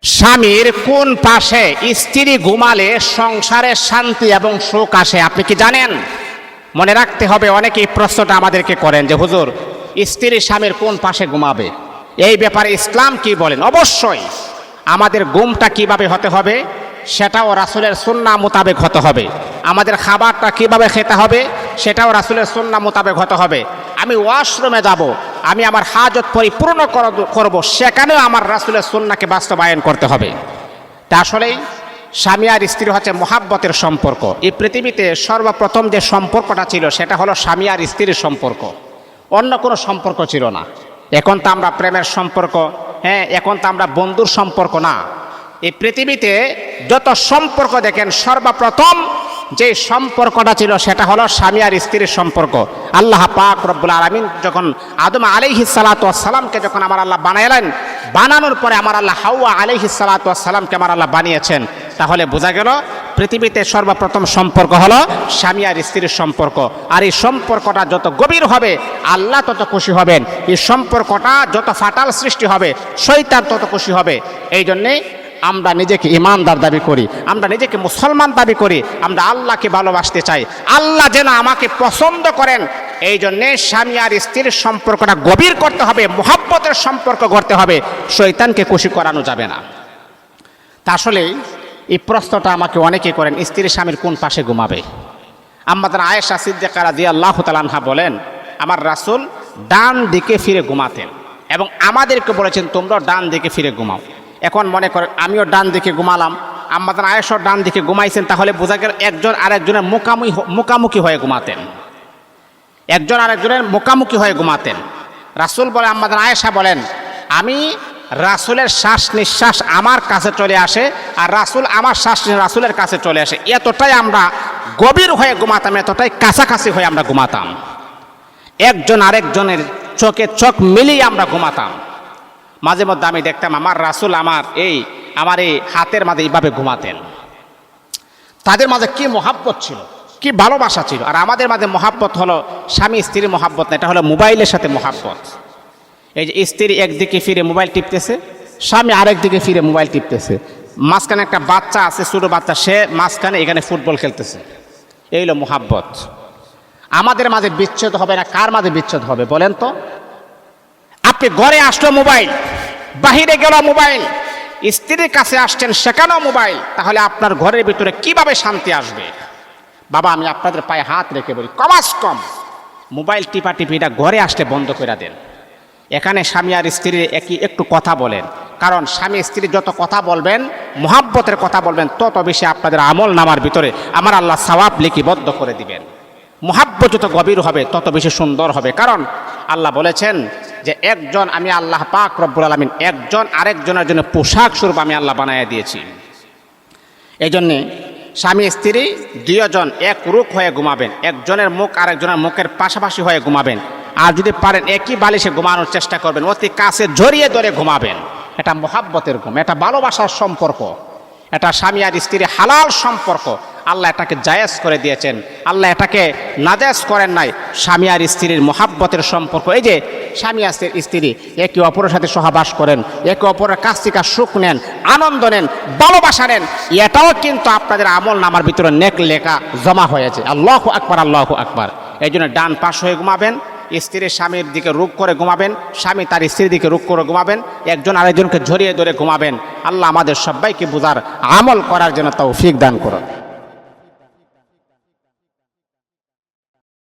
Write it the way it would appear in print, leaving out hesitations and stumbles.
স্বামীর কোন পাশে স্ত্রী ঘুমালে সংসারে শান্তি এবং সুখ আসে আপনি কি জানেন? মনে রাখতে হবে। অনেকেই প্রশ্নটা আমাদেরকে করেন যে হুজুর, স্ত্রী স্বামীর কোন পাশে ঘুমাবে, এই ব্যাপারে ইসলাম কি বলেন? অবশ্যই আমাদের ঘুমটা কিভাবে হতে হবে সেটাও রাসূলের সুন্নাহ মোতাবেক হতে হবে। আমাদের খাবারটা কিভাবে খেতে হবে সেটাও রাসূলের সুন্নাহ মোতাবেক হতে হবে। আমি ওয়াশরুমে যাব, আমি আমার হাজত পরিপূর্ণ করব, সেখানেও আমার রাসূলের সুন্নাহকে বাস্তবায়ন করতে হবে। তা আসলেই স্বামী আর স্ত্রী হচ্ছে মহাব্বতের সম্পর্ক। এই পৃথিবীতে সর্বপ্রথম যে সম্পর্কটা ছিল সেটা হলো স্বামী আর স্ত্রীর সম্পর্ক, অন্য কোনো সম্পর্ক ছিল না। এখন তো আমরা প্রেমের সম্পর্ক, এখন তো আমরা বন্ধুর সম্পর্ক না। এই পৃথিবীতে যত সম্পর্ক দেখেন, সর্বপ্রথম যে সম্পর্কটা ছিল সেটা হলো স্বামী আর স্ত্রীর সম্পর্ক। আল্লাহ পাক রব্বুল আলামিন যখন আদম আলাইহিস সালাতু ওয়াস সালামকে যখন আমার আল্লাহ বানাইলেন, বানানোর পরে আমার আল্লাহ হাওয়া আলাইহিস সালাতু ওয়াস সালামকে আমার আল্লাহ বানিয়েছেন, তাহলে বোঝা গেল পৃথিবীতে সর্বপ্রথম সম্পর্ক হলো স্বামী আর স্ত্রীর সম্পর্ক। আর এই সম্পর্কটা যত গভীর হবে আল্লাহ তত খুশি হবেন। এই সম্পর্কটা যত ফাটাল সৃষ্টি হবে শয়তান তত খুশি হবে। এই জন্যে আমরা নিজেকে ইমানদার দাবি করি, আমরা নিজেকে মুসলমান দাবি করি, আমরা আল্লাহকে ভালোবাসতে চাই, আল্লাহ যেন আমাকে পছন্দ করেন। এই জন্যে স্বামী আর স্ত্রীর সম্পর্কটা গভীর করতে হবে, মুহাব্বতের সম্পর্ক করতে হবে, শয়তানকে খুশি করানো যাবে না। তা আসলে এই প্রশ্নটা আমাকে অনেকেই করেন, স্ত্রী স্বামীর কোন পাশে ঘুমাবে? আম্মাজান আয়েশা সিদ্দিকা রাদিয়াল্লাহু তাআলা আনহা বলেন, আমার রাসূল ডান দিকে ফিরে ঘুমাতেন এবং আমাদেরকে বলেছেন তোমরা ডান দিকে ফিরে ঘুমাও। এখন মনে করেন আমিও ডান দিকে ঘুমালাম, আম্মাজান আয়েশা ডান দিকে ঘুমাইছেন, তাহলে বোঝা গেল একজন আরেকজনের মুখামুখি হয়ে ঘুমাতেন, একজন আরেকজনের মুখামুখি হয়ে ঘুমাতেন। রাসূল বলে, আম্মাজান আয়েশা বলেন, আমি রাসূলের শ্বাস নিঃশ্বাস আমার কাছে চলে আসে আর রাসূল আমার শ্বাস রাসূলের কাছে চলে আসে। এতটাই আমরা গভীর হয়ে ঘুমাতাম, এতটাই কাছাকাছি হয়ে আমরা ঘুমাতাম, একজন আরেকজনের চোখে চোখ মিলিয়ে আমরা ঘুমাতাম। মাঝে মধ্যে আমি দেখতাম আমার রাসূল আমার এই হাতের মাঝে এইভাবে ঘুমাতেন। তাদের মাঝে কি মহাব্বত ছিল, কি ভালোবাসা ছিল। আর আমাদের মাঝে মহাব্বত হলো স্বামী স্ত্রীর মহাব্বত না, এটা হলো মোবাইলের সাথে মহাব্বত। এই যে স্ত্রী একদিকে ফিরে মোবাইল টিপতেছে, স্বামী আরেক দিকে ফিরে মোবাইল টিপতেছে, মাঝখানে একটা বাচ্চা আছে, ছোটো বাচ্চা, সে মাঝখানে এখানে ফুটবল খেলতেছে। এই হলো মহাব্বত। আমাদের মাঝে বিচ্ছেদ হবে না, কার মাঝে বিচ্ছেদ হবে বলেন তো? আপনি ঘরে আসলো মোবাইল, বাহিরে গেল মোবাইল, স্ত্রীর কাছে আসছেন সেখানেও মোবাইল, তাহলে আপনার ঘরের ভিতরে কিভাবে শান্তি আসবে? বাবা, আমি আপনাদের পায়ে হাত রেখে বলি, কমাস কম মোবাইল টিপা টিপিটা ঘরে আসলে বন্ধ করে দেন। এখানে স্বামী আর স্ত্রীর একটু কথা বলেন, কারণ স্বামী স্ত্রী যত কথা বলবেন, মহাব্বতের কথা বলবেন, তত বেশি আপনাদের আমল নামার ভিতরে আমার আল্লাহ সওয়াব লিপিবদ্ধ করে দিবেন। মহাব্বত যত গভীর হবে তত বেশি সুন্দর হবে। কারণ আল্লাহ বলেছেন যে একজন, আমি আল্লাহ পাক রব্বুল আলামিন একজন আরেকজনের জন্য পোশাক স্বরূপ আমি আল্লাহ বানাইয়া দিয়েছি। এই জন্যে স্বামী স্ত্রী দুইজন এক রূপ হয়ে ঘুমাবেন, একজনের মুখ আরেকজনের মুখের পাশাপাশি হয়ে ঘুমাবেন। আর যদি পারেন একই বালিশে ঘুমানোর চেষ্টা করবেন, অতি কাছে জড়িয়ে ধরে ঘুমাবেন। এটা মহাব্বতের ঘুম, এটা ভালোবাসার সম্পর্ক, এটা স্বামী আর স্ত্রীর হালাল সম্পর্ক। আল্লাহ এটাকে জায়েজ করে দিয়েছেন, আল্লাহ এটাকে নাজায়েজ করেন নাই। স্বামী আর স্ত্রীর মহাব্বতের সম্পর্ক, এই যে স্বামী আর স্ত্রী একে অপরের সাথে সহবাস করেন, একে অপরের কাছ থেকে সুখ নেন, আনন্দ নেন, ভালোবাসা নেন, এটাও কিন্তু আপনাদের আমল নামার ভিতরে নেক লেখা জমা হয়েছে। আল্লাহু আকবার, আল্লাহু আকবার। এই জন্য ডান পাশ হয়ে ঘুমাবেন, স্ত্রী স্বামীর দিকে রূপ করে ঘুমাবেন, স্বামী তার স্ত্রীর দিকে রূপ করে ঘুমাবেন, একজন আরেকজনকে জড়িয়ে ধরে ঘুমাবেন। আল্লাহ আমাদের সবাইকে বুঝার আমল করার জন্য তৌফিক দান করুন।